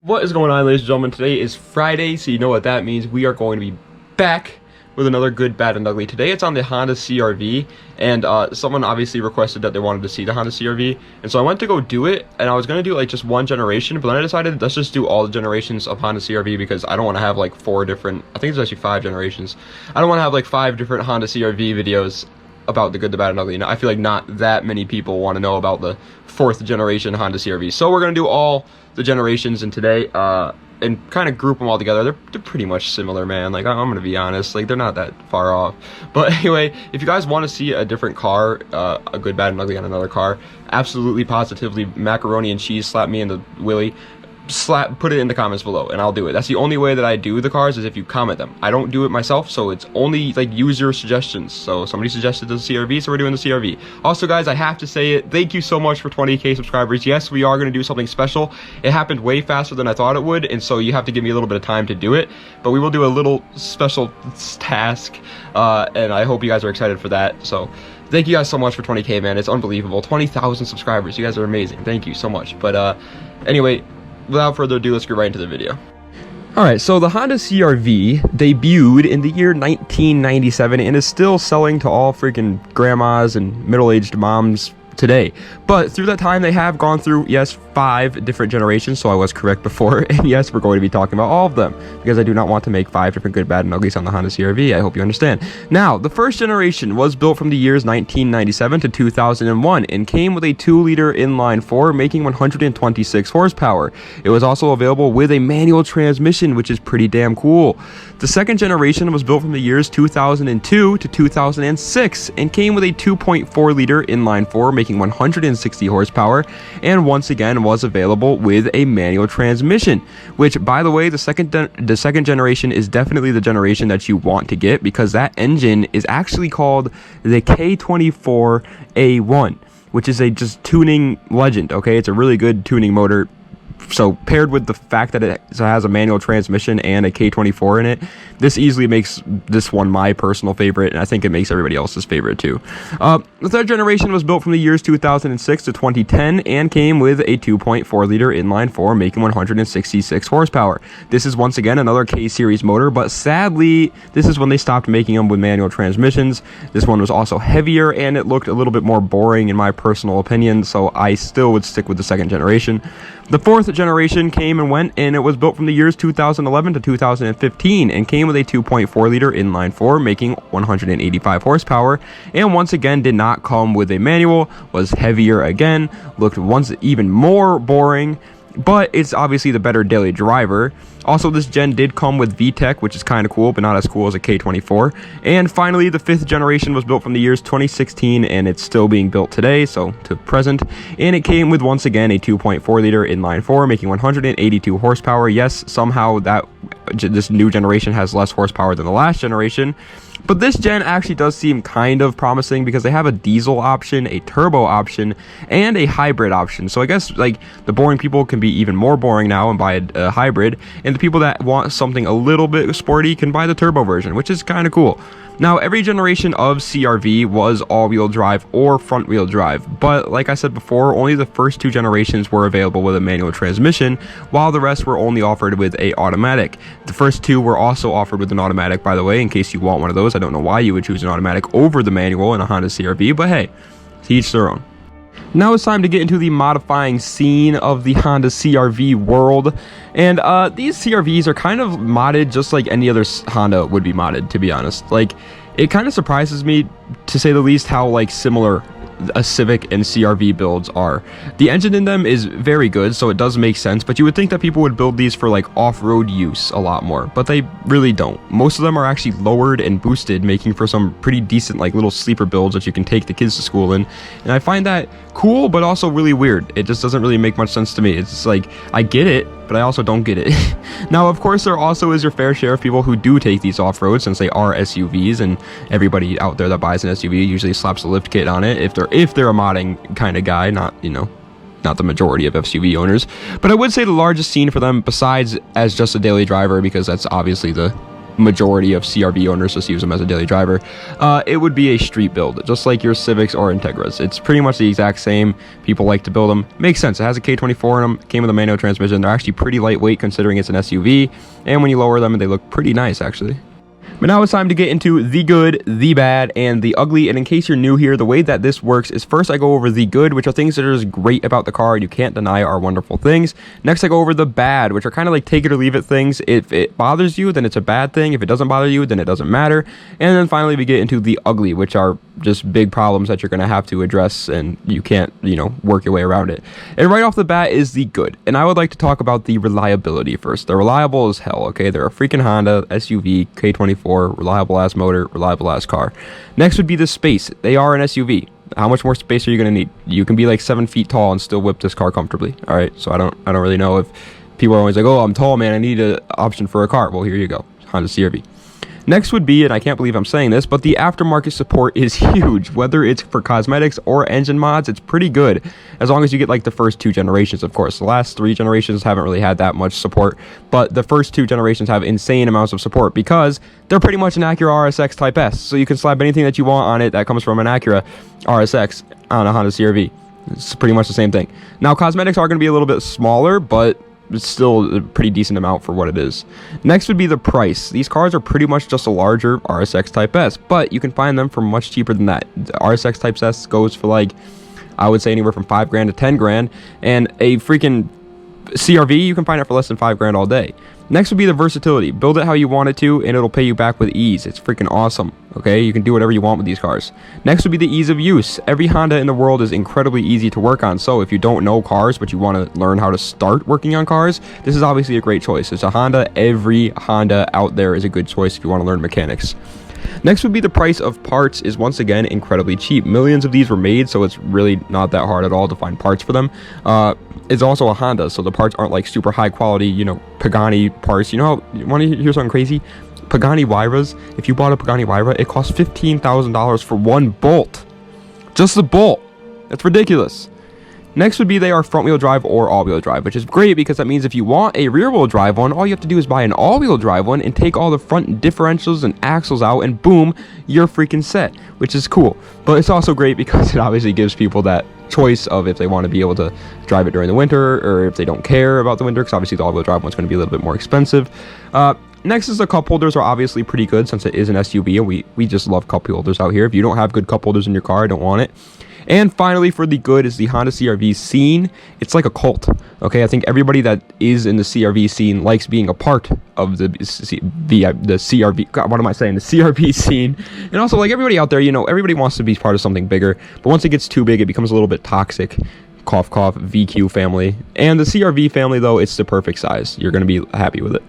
What is going on, ladies and gentlemen? Today is Friday, so you know what that means. We are going to be back with another good, bad, and ugly. Today it's on the Honda CR-V, and someone obviously requested that they wanted to see the Honda CR-V, and so I went to go do it, and I was going to do like just one generation, but then I decided let's just do all the generations of Honda CR-V because I don't want to have like I think it's actually 5 generations. I don't want to have like 5 different Honda CR-V videos about the good, the bad, and ugly. I feel like not that many people want to know about the 4th generation Honda CR-V. So we're going to do all the generations in today and kind of group them all together. They're pretty much similar, man. Like, I'm going to be honest, like, they're not that far off. But anyway, if you guys want to see a different car, a good, bad, and ugly on another car, absolutely, positively, macaroni and cheese, slap me in the willy. Put it in the comments below and I'll do it. That's the only way that I do the cars, is if you comment them. I don't do it myself, so it's only like user suggestions. So somebody suggested the CR-V, so we're doing the CR-V. Also, guys, I have to say it, thank you so much for 20k subscribers. Yes, we are going to do something special. It happened way faster than I thought it would, and so you have to give me a little bit of time to do it, but we will do a little special task, and I hope you guys are excited for that. So thank you guys so much for 20k, man. It's unbelievable. 20,000 subscribers. You guys are amazing. Thank you so much. But anyway, without further ado, let's get right into the video. Alright, so the Honda CR-V debuted in the year 1997 and is still selling to all freaking grandmas and middle-aged moms today. But through that time, they have gone through, yes, 5 different generations, so I was correct before, and yes, we're going to be talking about all of them, because I do not want to make 5 different good, bad, and uglies on the Honda CR-V. I hope you understand. Now, the first generation was built from the years 1997 to 2001, and came with a 2-liter inline-4, making 126 horsepower. It was also available with a manual transmission, which is pretty damn cool. The second generation was built from the years 2002 to 2006, and came with a 2.4-liter inline-4, making 160 horsepower, and once again was available with a manual transmission, which, by the way, the second generation is definitely the generation that you want to get, because that engine is actually called the K24A1, which is a just tuning legend. Okay, it's a really good tuning motor. So paired with the fact that it has a manual transmission and a K24 in it, this easily makes this one my personal favorite, and I think it makes everybody else's favorite too. The third generation was built from the years 2006 to 2010 and came with a 2.4-liter inline-4, making 166 horsepower. This is once again another K-series motor, but sadly, this is when they stopped making them with manual transmissions. This one was also heavier, and it looked a little bit more boring in my personal opinion, so I still would stick with the second generation. The fourth generation came and went, and it was built from the years 2011 to 2015 and came with a 2.4-liter inline-4, making 185 horsepower, and once again did not come with a manual, was heavier again, looked once even more boring, but it's obviously the better daily driver. Also, this gen did come with VTEC, which is kind of cool, but not as cool as a K24. And finally, the 5th generation was built from the years 2016, and it's still being built today, so to present. And it came with, once again, a 2.4-liter inline-4, making 182 horsepower. Yes, somehow this new generation has less horsepower than the last generation. But this gen actually does seem kind of promising, because they have a diesel option, a turbo option, and a hybrid option. So I guess like the boring people can be even more boring now and buy a hybrid, and the people that want something a little bit sporty can buy the turbo version, which is kind of cool. Now, every generation of CR-V was all-wheel drive or front-wheel drive, but like I said before, only the first 2 generations were available with a manual transmission, while the rest were only offered with a automatic. The first 2 were also offered with an automatic, by the way, in case you want one of those. I don't know why you would choose an automatic over the manual in a Honda CR-V, but hey, to each their own. Now it's time to get into the modifying scene of the Honda CR-V world, and these CR-Vs are kind of modded just like any other Honda would be modded, to be honest. Like, it kind of surprises me, to say the least, how like similar a Civic and CR-V builds are. The engine in them is very good, so it does make sense, but you would think that people would build these for like off-road use a lot more, but they really don't. Most of them are actually lowered and boosted, making for some pretty decent like little sleeper builds that you can take the kids to school in, and I find that cool, but also really weird. It just doesn't really make much sense to me. It's just like, I get it, but I also don't get it. Now, of course, there also is your fair share of people who do take these off-road, since they are SUVs, and everybody out there that buys an SUV usually slaps a lift kit on it if they're a modding kind of guy, not, you know, not the majority of SUV owners. But I would say the largest scene for them, besides as just a daily driver, because that's obviously the majority of CRV owners just use them as a daily driver. It would be a street build, just like your Civics or Integras. It's pretty much the exact same. People like to build them. Makes sense. It has a K24 in them. Came with a manual transmission. They're actually pretty lightweight considering it's an SUV. And when you lower them, they look pretty nice, actually. But now it's time to get into the good, the bad, and the ugly. And in case you're new here, the way that this works is first I go over the good, which are things that are just great about the car and you can't deny are wonderful things. Next I go over the bad, which are kind of like take it or leave it things. If it bothers you, then it's a bad thing. If it doesn't bother you, then it doesn't matter. And then finally we get into the ugly, which are just big problems that you're going to have to address and you can't, work your way around it. And right off the bat is the good. And I would like to talk about the reliability first. They're reliable as hell, okay? They're a freaking Honda SUV K24. Reliable ass motor, reliable ass car. Next would be the space. They are an SUV. How much more space are you going to need? You can be like 7 feet tall and still whip this car comfortably. All right, so I don't really know if people are always like, oh, I'm tall, man, I need an option for a car. Well, here you go, Honda CRV. Next would be, and I can't believe I'm saying this, but the aftermarket support is huge. Whether it's for cosmetics or engine mods, it's pretty good. As long as you get like the first 2 generations, of course. The last 3 generations haven't really had that much support, but the first 2 generations have insane amounts of support because they're pretty much an Acura RSX Type S. So you can slap anything that you want on it that comes from an Acura RSX on a Honda CRV. It's pretty much the same thing. Now, cosmetics are going to be a little bit smaller, but it's still a pretty decent amount for what it is. Next would be the price. These cars are pretty much just a larger RSX Type S, but you can find them for much cheaper than that. The RSX Type S goes for like, I would say anywhere from $5,000 to $10,000, and a freaking CRV, you can find it for less than $5,000 all day. Next would be the versatility. Build it how you want it to, and it'll pay you back with ease. It's freaking awesome. Okay, you can do whatever you want with these cars. Next would be the ease of use. Every Honda in the world is incredibly easy to work on. So if you don't know cars, but you want to learn how to start working on cars, this is obviously a great choice. It's a Honda. Every Honda out there is a good choice if you want to learn mechanics. Next would be the price of parts is once again incredibly cheap. Millions of these were made, so it's really not that hard at all to find parts for them. It's also a Honda, so the parts aren't like super high quality, Pagani parts. You want to hear something crazy? Pagani Huayras, if you bought a Pagani Huayra, it costs $15,000 for one bolt. Just the bolt. That's ridiculous. Next would be they are front-wheel drive or all-wheel drive, which is great because that means if you want a rear-wheel drive one, all you have to do is buy an all-wheel drive one and take all the front differentials and axles out, and boom, you're freaking set, which is cool. But it's also great because it obviously gives people that choice of if they want to be able to drive it during the winter or if they don't care about the winter, because obviously the all-wheel drive one's going to be a little bit more expensive. Next is the cup holders are obviously pretty good since it is an SUV, and we just love cup holders out here. If you don't have good cup holders in your car, I don't want it. And finally, for the good is the Honda CRV scene. It's like a cult. Okay, I think everybody that is in the CRV scene likes being a part of the CRV. God, what am I saying? The CRV scene. And also, like everybody out there, everybody wants to be part of something bigger. But once it gets too big, it becomes a little bit toxic. Cough, cough, VQ family. And the CRV family, though, it's the perfect size. You're going to be happy with it.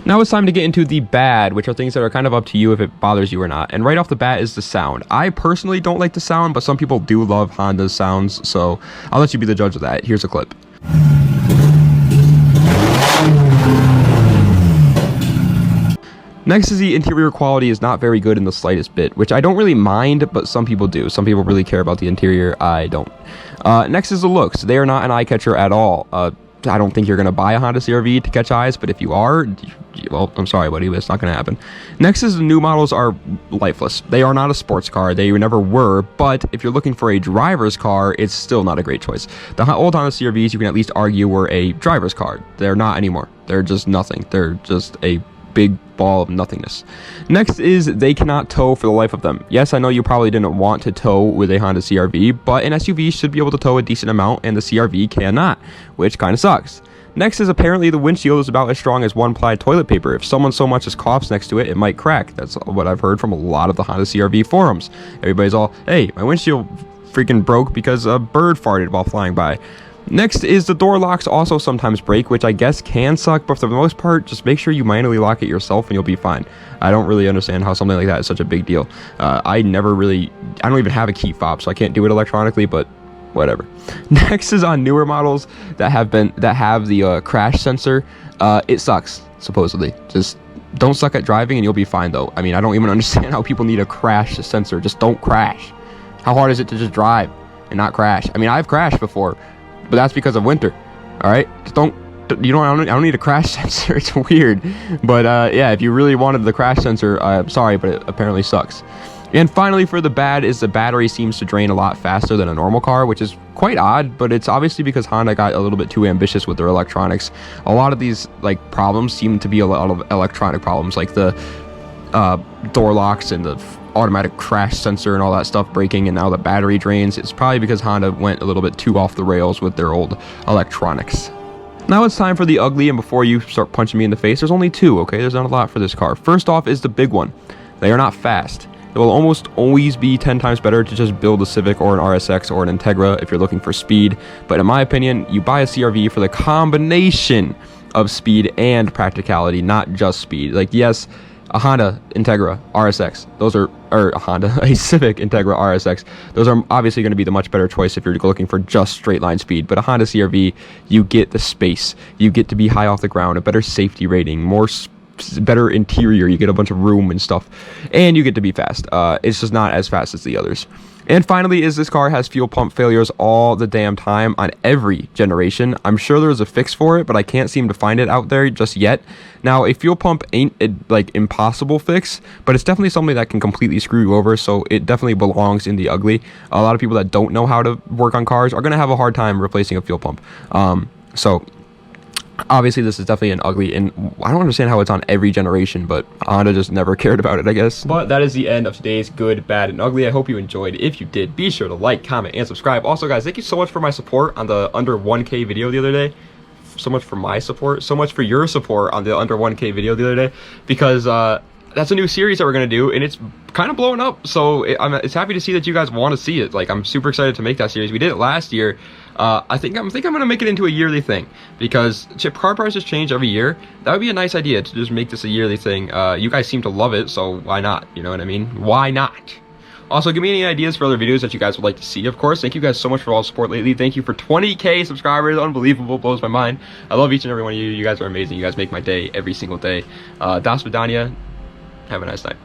Now it's time to get into the bad, which are things that are kind of up to you if it bothers you or not. And right off the bat is the sound. I personally don't like the sound, but some people do love Honda's sounds, so I'll let you be the judge of that. Here's a clip. Next is the interior quality is not very good in the slightest bit, which I don't really mind, but some people do. Some people really care about the interior. I don't. Next is the looks. They are not an eye catcher at all. I don't think you're going to buy a Honda CRV to catch eyes, but if you are, well, I'm sorry, buddy, but it's not going to happen. Next is the new models are lifeless. They are not a sports car. They never were, but if you're looking for a driver's car, it's still not a great choice. The old Honda CRVs, you can at least argue, were a driver's car. They're not anymore. They're just nothing. They're just a big ball of nothingness. Next is they cannot tow for the life of them. Yes, I know you probably didn't want to tow with a Honda CRV, but an SUV should be able to tow a decent amount, and the CRV cannot, which kind of sucks. Next is apparently the windshield is about as strong as one-ply toilet paper. If someone so much as coughs next to it, it might crack. That's what I've heard from a lot of the Honda CRV forums. Everybody's all, hey, my windshield freaking broke because a bird farted while flying by. Next is the door locks also sometimes break, which I guess can suck, but for the most part, just make sure you manually lock it yourself and you'll be fine. I don't really understand how something like that is such a big deal. I don't even have a key fob, so I can't do it electronically, but whatever. Next is on newer models that have the crash sensor. It sucks, supposedly. Just don't suck at driving and you'll be fine, though. I mean, I don't even understand how people need a crash sensor. Just don't crash. How hard is it to just drive and not crash? I mean, I've crashed before, but that's because of winter. All right, just don't I don't need a crash sensor. It's weird, but yeah, if you really wanted the crash sensor, I'm sorry, but it apparently sucks. And finally, for the bad, is the battery seems to drain a lot faster than a normal car, which is quite odd, but it's obviously because Honda got a little bit too ambitious with their electronics. A lot of these problems seem to be a lot of electronic problems, like the door locks and the automatic crash sensor and all that stuff breaking, and now the battery drains. It's probably because Honda went a little bit too off the rails with their old electronics. Now it's time for the ugly, and before you start punching me in the face, there's only two, okay? There's not a lot for this car. First off is the big one. They are not fast. It will almost always be 10 times better to just build a Civic or an RSX or an Integra if you're looking for speed. But in my opinion, you buy a CR-V for the combination of speed and practicality, not just speed. Like, yes, a Honda Integra RSX, a Civic Integra RSX, those are obviously going to be the much better choice if you're looking for just straight line speed. But a Honda CR-V, you get the space, you get to be high off the ground, a better safety rating, better interior, you get a bunch of room and stuff, and you get to be fast. It's just not as fast as the others. And finally is this car has fuel pump failures all the damn time on every generation. I'm sure there's a fix for it, but I can't seem to find it out there just yet. Now, a fuel pump ain't a impossible fix, but it's definitely something that can completely screw you over, so it definitely belongs in the ugly. A lot of people that don't know how to work on cars are going to have a hard time replacing a fuel pump. So obviously this is definitely an ugly, and I don't understand how it's on every generation, but Honda just never cared about it, I guess. But that is the end of today's good, bad, and ugly. I hope you enjoyed. If you did, be sure to like, comment, and subscribe. Also, guys, thank you so much for my support on the under 1K video the other day. So much for my support, so much for your support on the under 1K video the other day, because that's a new series that we're gonna do, and it's kind of blowing up. So it's happy to see that you guys want to see it. Like, I'm super excited to make that series. We did it last year. I think I'm gonna make it into a yearly thing, because car prices change every year. That would be a nice idea to just make this a yearly thing. You guys seem to love it, so why not? You know what I mean? Why not? Also, give me any ideas for other videos that you guys would like to see, of course. Thank you guys so much for all the support lately. Thank you for 20K subscribers. Unbelievable. Blows my mind. I love each and every one of you. You guys are amazing. You guys make my day every single day. Das Vidania. Have a nice night.